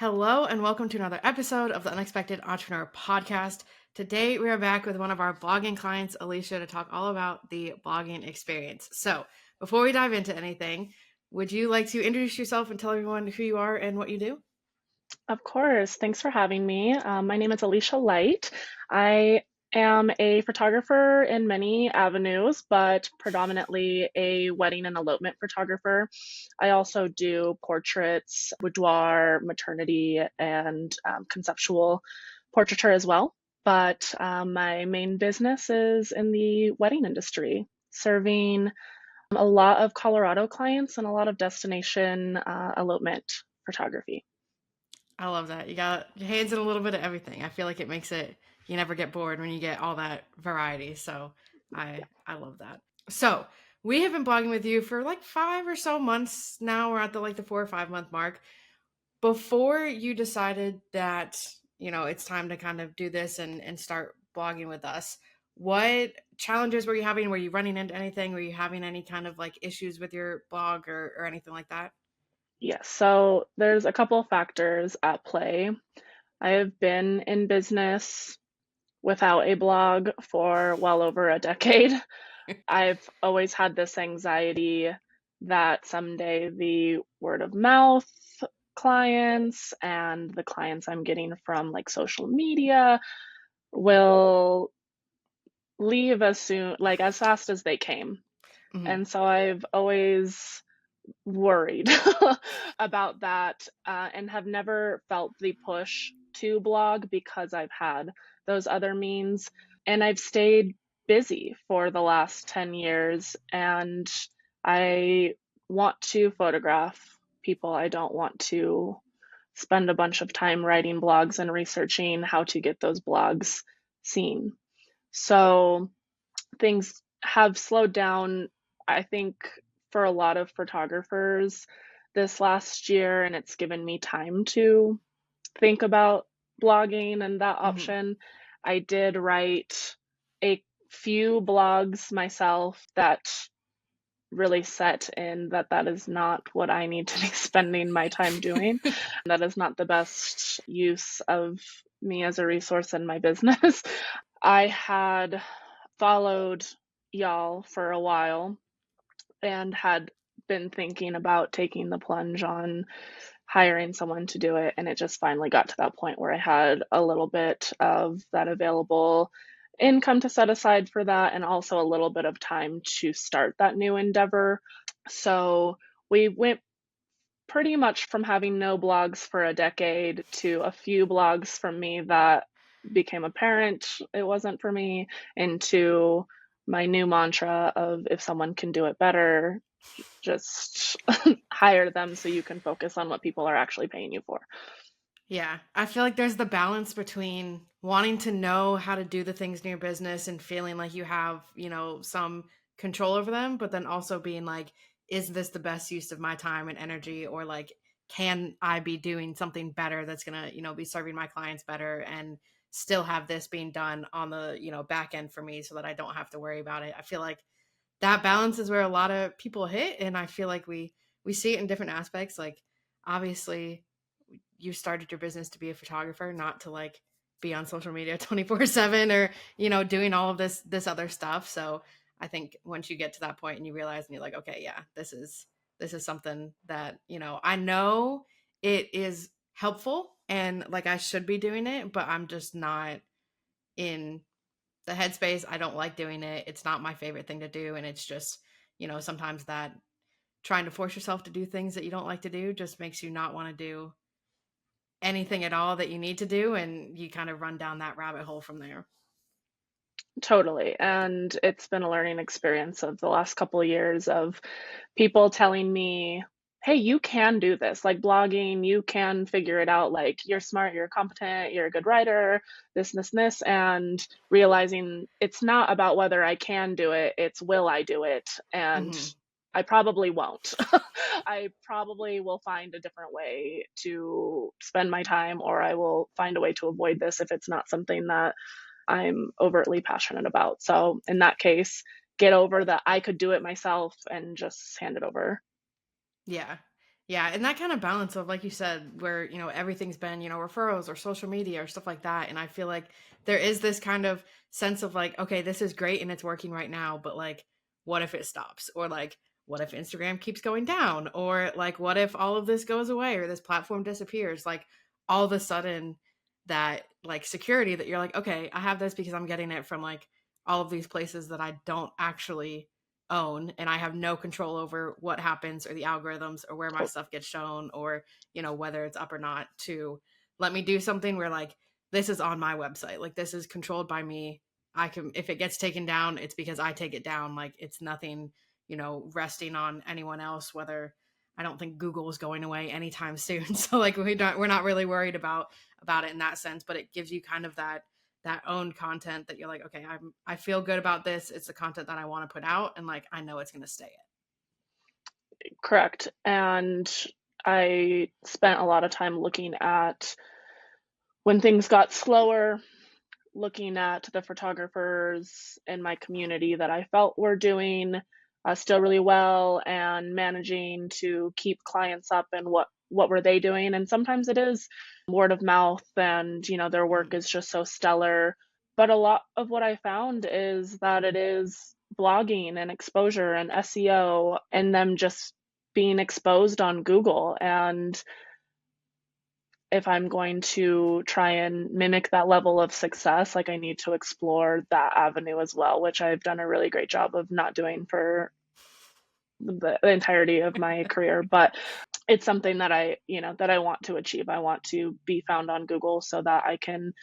Hello, and welcome to another episode of the Unexpected Entrepreneur Podcast. Today, we are back with one of our blogging clients, Alisha, to talk all about the blogging experience. So, before we dive into anything, would you like to introduce yourself and tell everyone who you are and what you do? Of course. Thanks for having me. My name is Alicia Light. I am a photographer in many avenues, but predominantly a wedding and elopement photographer. I also do portraits, boudoir, maternity, and conceptual portraiture as well. But my main business is in the wedding industry, serving a lot of Colorado clients and a lot of destination elopement photography. I love that. You got your hands in a little bit of everything. I feel like it makes it, you never get bored when you get all that variety. So, I love that. So, we have been blogging with you for like 5 or so months now. We're at the 4 or 5 month mark. Before you decided that it's time to kind of do this and start blogging with us, what challenges were you having? Were you running into anything? Were you having any kind of like issues with your blog or anything like that? Yes, so there's a couple of factors at play. I have been in business without a blog for well over a decade. I've always had this anxiety that someday the word of mouth clients and the clients I'm getting from like social media will leave as soon, like as fast as they came. Hmm. And so I've always worried about that and have never felt the push to blog because I've had those other means. And I've stayed busy for the last 10 years and I want to photograph people. I don't want to spend a bunch of time writing blogs and researching how to get those blogs seen. So things have slowed down, I think, for a lot of photographers this last year, and it's given me time to think about blogging and that Hmm. option. I did write a few blogs myself that really set in that that is not what I need to be spending my time doing. That is not the best use of me as a resource in my business. I had followed y'all for a while and had been thinking about taking the plunge on hiring someone to do it. And it just finally got to that point where I had a little bit of that available income to set aside for that and also a little bit of time to start that new endeavor. So we went pretty much from having no blogs for a decade to a few blogs from me that became apparent it wasn't for me, into my new mantra of if someone can do it better, just hire them so you can focus on what people are actually paying you for. Yeah, I feel like there's the balance between wanting to know how to do the things in your business and feeling like you have, some control over them, but then also being like, is this the best use of my time and energy? Or like, can I be doing something better that's gonna, be serving my clients better and still have this being done on the, back end for me so that I don't have to worry about it. I feel like that balance is where a lot of people hit, and I feel like we see it in different aspects. Like, obviously you started your business to be a photographer, not to like be on social media 24/7 or doing all of this other stuff. So I think once you get to that point and you realize and you're like, okay, yeah, this is something that I know it is helpful and like I should be doing it, but I'm just not in the headspace. I don't like doing it. It's not my favorite thing to do, and it's just sometimes that trying to force yourself to do things that you don't like to do just makes you not want to do anything at all that you need to do, and you kind of run down that rabbit hole from there. Totally. And it's been a learning experience of the last couple of years of people telling me, hey, you can do this, like blogging, you can figure it out. Like, you're smart, you're competent, you're a good writer, this, and realizing it's not about whether I can do it, it's will I do it. And Hmm. I probably won't. I probably will find a different way to spend my time, or I will find a way to avoid this if it's not something that I'm overtly passionate about. So in that case, get over that I could do it myself and just hand it over. Yeah, Yeah, and that kind of balance of, like you said, where, everything's been, referrals or social media or stuff like that. And I feel like there is this kind of sense of like, okay, this is great and it's working right now, but like, what if it stops? Or like, what if Instagram keeps going down? Or like, what if all of this goes away or this platform disappears? Like, all of a sudden, that like security that you're like, okay, I have this because I'm getting it from like all of these places that I don't actually own, and I have no control over what happens or the algorithms or where my stuff gets shown, or whether it's up or not, to let me do something where like this is on my website, like this is controlled by me. I can, if it gets taken down, it's because I take it down. Like it's nothing resting on anyone else. Whether, I don't think Google is going away anytime soon, so like we're not really worried about it in that sense. But it gives you kind of that own content that you're like, okay, I feel good about this. It's the content that I want to put out, and like I know it's going to stay it. Correct. And I spent a lot of time looking at when things got slower, looking at the photographers in my community that I felt were doing still really well, and managing to keep clients up, and what were they doing. And sometimes it is word of mouth, and their work Mhm. is just so stellar. But a lot of what I found is that it is blogging and exposure and SEO, and them just being exposed on Google. And if I'm going to try and mimic that level of success, like I need to explore that avenue as well, which I've done a really great job of not doing for the entirety of my career. But it's something that I want to achieve. I want to be found on Google so that I can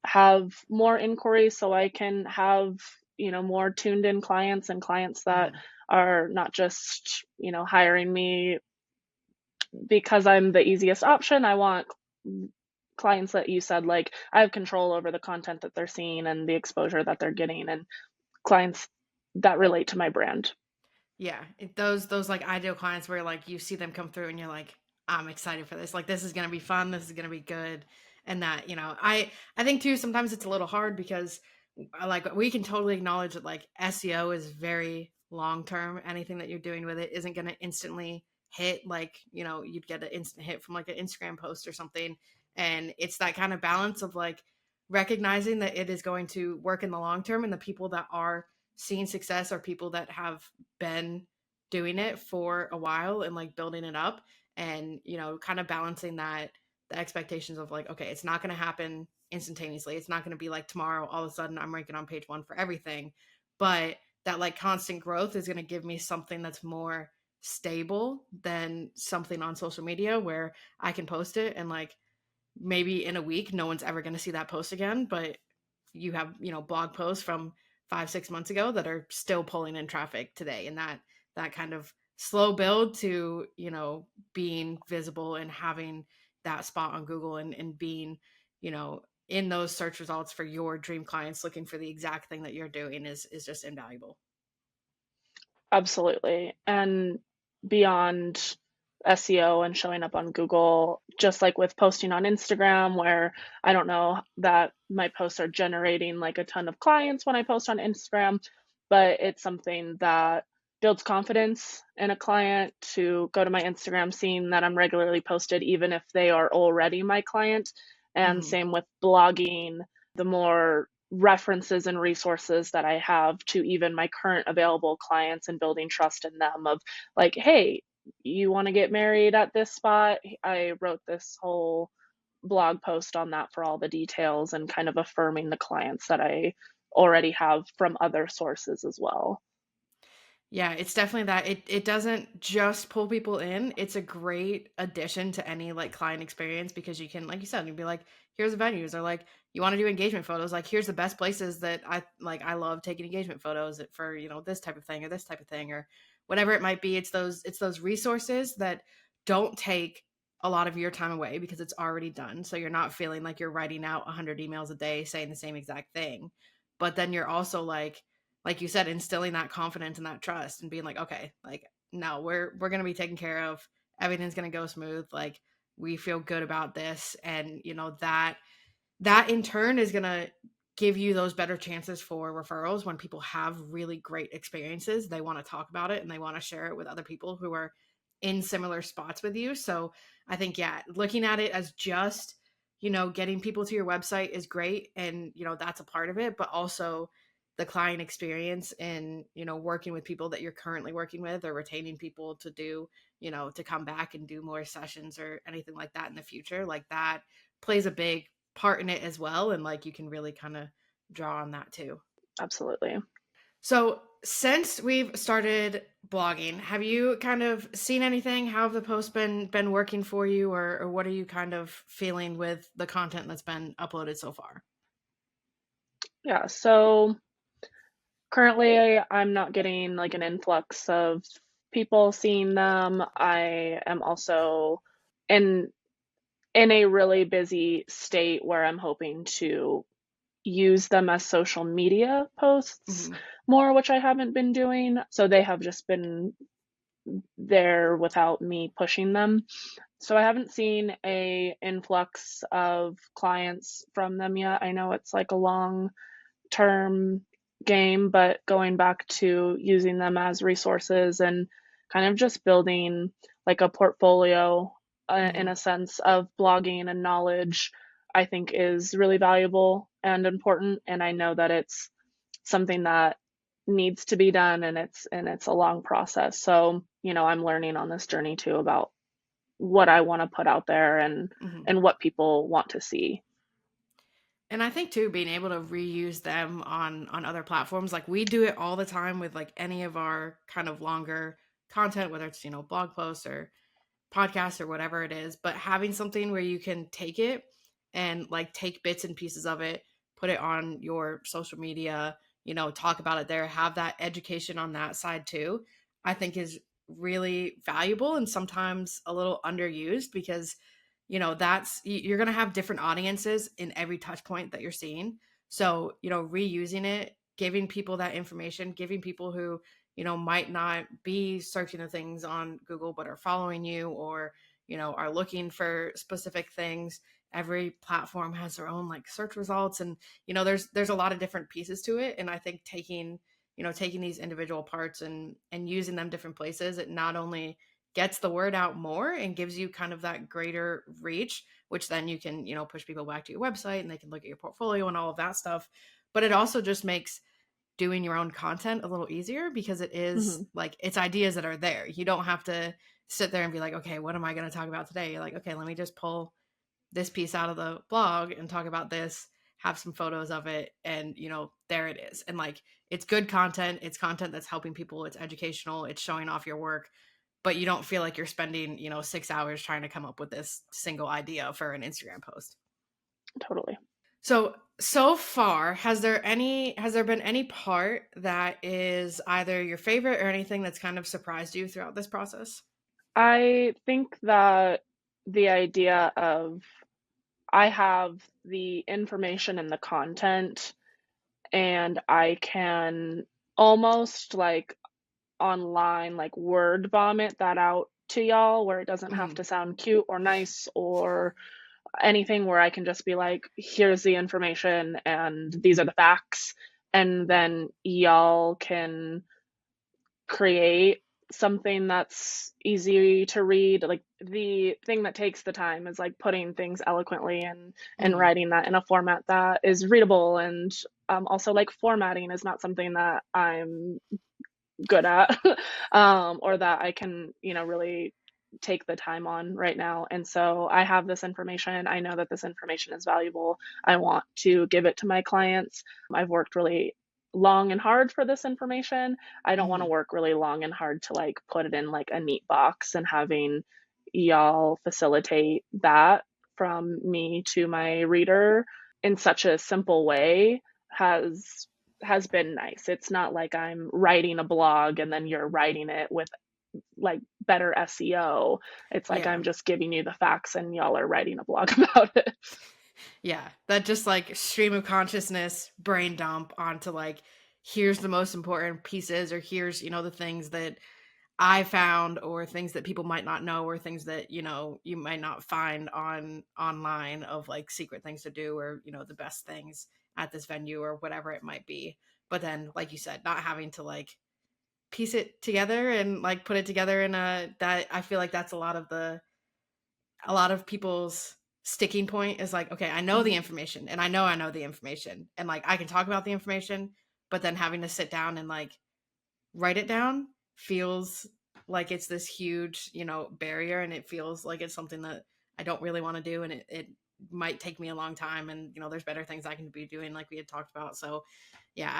have more inquiries, so I can have, more tuned in clients, and clients that Mhm. are not just, hiring me because I'm the easiest option. I want clients that you said, like, I have control over the content that they're seeing and the exposure that they're getting, and clients that relate to my brand. Yeah, those like ideal clients where like you see them come through and you're like, I'm excited for this. Like this is gonna be fun. This is gonna be good. And that I think too sometimes it's a little hard because like we can totally acknowledge that like SEO is very long term. Anything that you're doing with it isn't gonna instantly hit. Like you'd get an instant hit from like an Instagram post or something. And it's that kind of balance of like recognizing that it is going to work in the long term, and the people that are seeing success are people that have been doing it for a while and like building it up, and kind of balancing that, the expectations of like, okay, it's not going to happen instantaneously, it's not going to be like tomorrow all of a sudden I'm ranking on page 1 for everything, but that like constant growth is going to give me something that's more stable than something on social media where I can post it and like maybe in a week no one's ever going to see that post again, but you have blog posts from 5-6 months ago that are still pulling in traffic today, and that kind of slow build to being visible and having that spot on Google, and being you know in those search results for your dream clients looking for the exact thing that you're doing is just invaluable. Absolutely. And beyond SEO and showing up on Google, just like with posting on Instagram, where I don't know that my posts are generating like a ton of clients when I post on Instagram, but it's something that builds confidence in a client to go to my Instagram seeing that I'm regularly posted, even if they are already my client. And Hmm. same with blogging, the more references and resources that I have to even my current available clients, and building trust in them of like, hey, you want to get married at this spot? I wrote this whole blog post on that for all the details, and kind of affirming the clients that I already have from other sources as well. Yeah, it's definitely that. It doesn't just pull people in. It's a great addition to any like client experience because you can, like you said, you'd be like, here's the venues, or like you want to do engagement photos, like here's the best places that I love taking engagement photos for, this type of thing or this type of thing or whatever it might be. It's those resources that don't take a lot of your time away because it's already done. So you're not feeling like you're writing out 100 emails a day saying the same exact thing. But then you're also like you said, instilling that confidence and that trust and being like, okay, like no, we're gonna be taken care of. Everything's gonna go smooth. Like we feel good about this, and that in turn is gonna give you those better chances for referrals when people have really great experiences. They want to talk about it and they want to share it with other people who are in similar spots with you. So I think, yeah, looking at it as just, getting people to your website is great. And, that's a part of it, but also the client experience and, working with people that you're currently working with or retaining people to do, to come back and do more sessions or anything like that in the future. Like that plays a big part in it as well. And like you can really kind of draw on that too. Absolutely. So, since we've started blogging, have you kind of seen anything? How have the posts been working for you, or what are you kind of feeling with the content that's been uploaded so far? Yeah. So currently, I'm not getting like an influx of people seeing them. I am also in in a really busy state where I'm hoping to use them as social media posts Hmm. more, which I haven't been doing. So they have just been there without me pushing them. So I haven't seen a influx of clients from them yet. I know it's like a long term game, but going back to using them as resources and kind of just building like a portfolio in Hmm. a sense of blogging and knowledge, I think is really valuable and important. And I know that it's something that needs to be done, and it's a long process. So, I'm learning on this journey too about what I want to put out there Hmm. and what people want to see. And I think too, being able to reuse them on other platforms, like we do it all the time with like any of our kind of longer content, whether it's blog posts or podcast or whatever it is, but having something where you can take it and like take bits and pieces of it, put it on your social media, talk about it there, have that education on that side too, I think is really valuable and sometimes a little underused because that's you're going to have different audiences in every touch point that you're seeing. So reusing it, giving people that information, giving people who might not be searching the things on Google, but are following you or, are looking for specific things. Every platform has their own like search results. And, there's a lot of different pieces to it. And I think taking these individual parts and using them different places, it not only gets the word out more and gives you kind of that greater reach, which then you can, push people back to your website and they can look at your portfolio and all of that stuff. But it also just makes doing your own content a little easier because it is Hmm. like it's ideas that are there. You don't have to sit there and be like, okay, what am I going to talk about today? You're like, okay, let me just pull this piece out of the blog and talk about this, have some photos of it, and there it is. And like it's good content, it's content that's helping people, it's educational, it's showing off your work, but you don't feel like you're spending 6 hours trying to come up with this single idea for an Instagram post. Totally. So far, has there been any part that is either your favorite or anything that's kind of surprised you throughout this process? I think that the idea of I have the information and the content, and I can almost like online, like word vomit that out to y'all where it doesn't have Hmm. to sound cute or nice or anything, where I can just be like, here's the information and these are the facts. And then y'all can create something that's easy to read. Like the thing that takes the time is like putting things eloquently and Hmm. writing that in a format that is readable. And also like formatting is not something that I'm good at, or that I can, really take the time on right now. And so I have this information. I know that this information is valuable. I want to give it to my clients. I've worked really long and hard for this information. I don't want to Hmm. work really long and hard to like put it in like a neat box, and having y'all facilitate that from me to my reader in such a simple way has been nice. It's not like I'm writing a blog and then you're writing it with like better SEO. It's like Yeah. I'm just giving you the facts and y'all are writing a blog about it. Yeah. That just like stream of consciousness brain dump onto like, here's the most important pieces, or here's, the things that I found, or things that people might not know, or things that, you might not find on online of like secret things to do, or, the best things at this venue or whatever it might be. But then, like you said, not having to like piece it together and like put it together in that I feel like that's a lot of people's sticking point is like, okay, I know the Mhm. information and I know the information and like I can talk about the information, but then having to sit down and like write it down feels like it's this huge, barrier, and it feels like it's something that I don't really want to do, and it might take me a long time, and there's better things I can be doing like we had talked about. So yeah,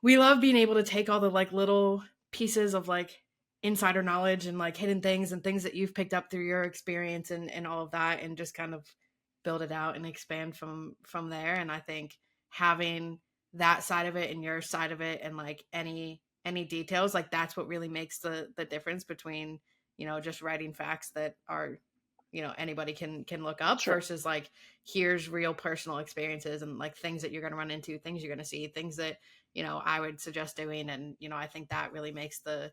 we love being able to take all the like little pieces of like insider knowledge and like hidden things and things that you've picked up through your experience and all of that, and just kind of build it out and expand from there. And I think having that side of it and your side of it and like any details, like that's what really makes the difference between just writing facts that are anybody can look up Sure. versus like here's real personal experiences and like things that you're going to run into, things you're going to see, things that I would suggest doing. And I think that really makes the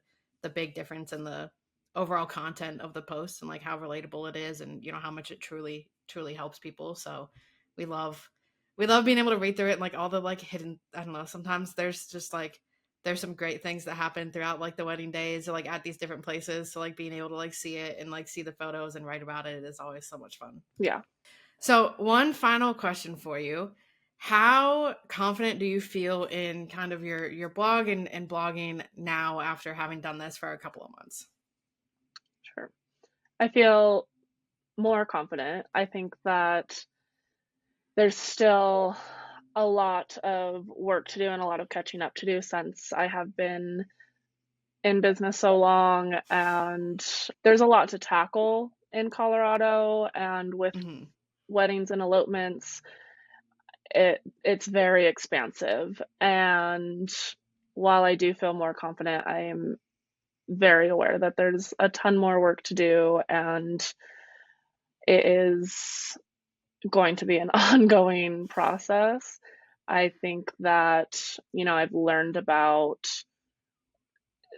big difference in the overall content of the post and like how relatable it is, and how much it truly helps people. So we love we love being able to read through it and like all the like hidden, I don't know, sometimes there's just like there's some great things that happen throughout like the wedding days or like at these different places. So like being able to like see it and like see the photos and write about it is always so much fun. Yeah. So one final question for you. How confident do you feel in kind of your blog and blogging now after having done this for a couple of months? Sure. I feel more confident. I think that there's still a lot of work to do and a lot of catching up to do since I have been in business so long, and there's a lot to tackle in Colorado, and with Hmm. weddings and elopements, it's very expansive. And while I do feel more confident, I am very aware that there's a ton more work to do, and it is going to be an ongoing process. I think that, I've learned about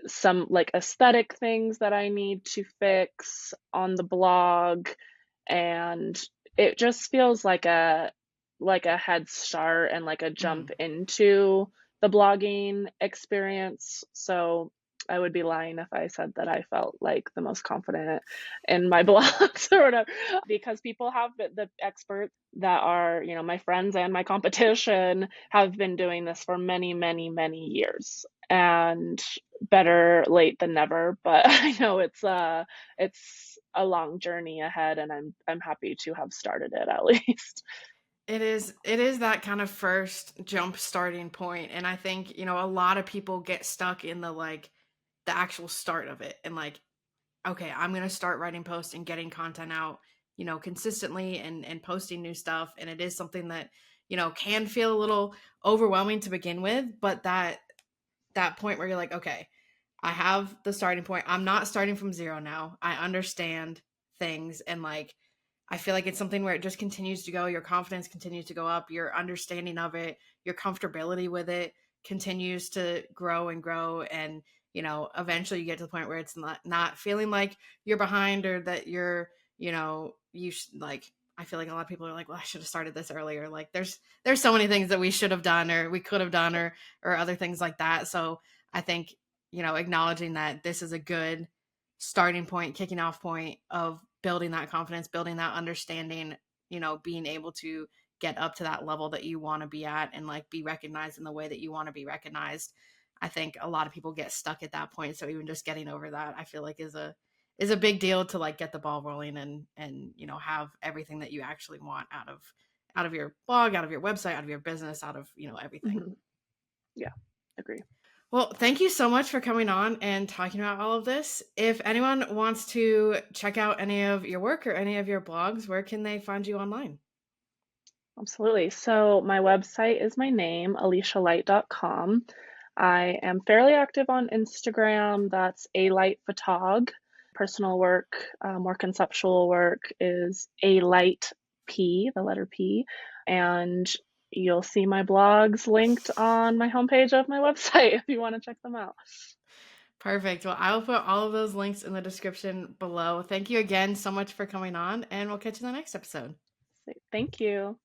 some like aesthetic things that I need to fix on the blog, and it just feels like a head start and like a jump Hmm. into the blogging experience. So I would be lying if I said that I felt like the most confident in my blogs or whatever, because people have the experts that are, my friends and my competition have been doing this for many, many, many years. And better late than never, but I know it's a long journey ahead, and I'm happy to have started it at least. It is that kind of first jump starting point, and I think a lot of people get stuck in the like the actual start of it and like, okay, I'm going to start writing posts and getting content out, consistently and posting new stuff. And it is something that, can feel a little overwhelming to begin with, but that point where you're like, okay, I have the starting point. I'm not starting from zero now. I understand things, and like I feel like it's something where it just continues to go. Your confidence continues to go up, your understanding of it, your comfortability with it continues to grow and grow. And, eventually you get to the point where it's not feeling like you're behind or that you're, like I feel like a lot of people are like, well, I should have started this earlier. Like there's so many things that we should have done or we could have done or other things like that. So I think, acknowledging that this is a good starting point, kicking off point of building that confidence, building that understanding, being able to get up to that level that you want to be at and like be recognized in the way that you want to be recognized. I think a lot of people get stuck at that point. So even just getting over that, I feel like is a big deal to like get the ball rolling and have everything that you actually want out of your blog, out of your website, out of your business, out of everything. Mhm. Yeah, agree. Well, thank you so much for coming on and talking about all of this. If anyone wants to check out any of your work or any of your blogs, where can they find you online? Absolutely. So my website is my name, alicialight.com. I am fairly active on Instagram. That's a light photog. Personal work, more conceptual work is a light P, the letter P. And you'll see my blogs linked on my homepage of my website if you want to check them out. Perfect. Well, I will put all of those links in the description below. Thank you again so much for coming on, and we'll catch you in the next episode. Thank you.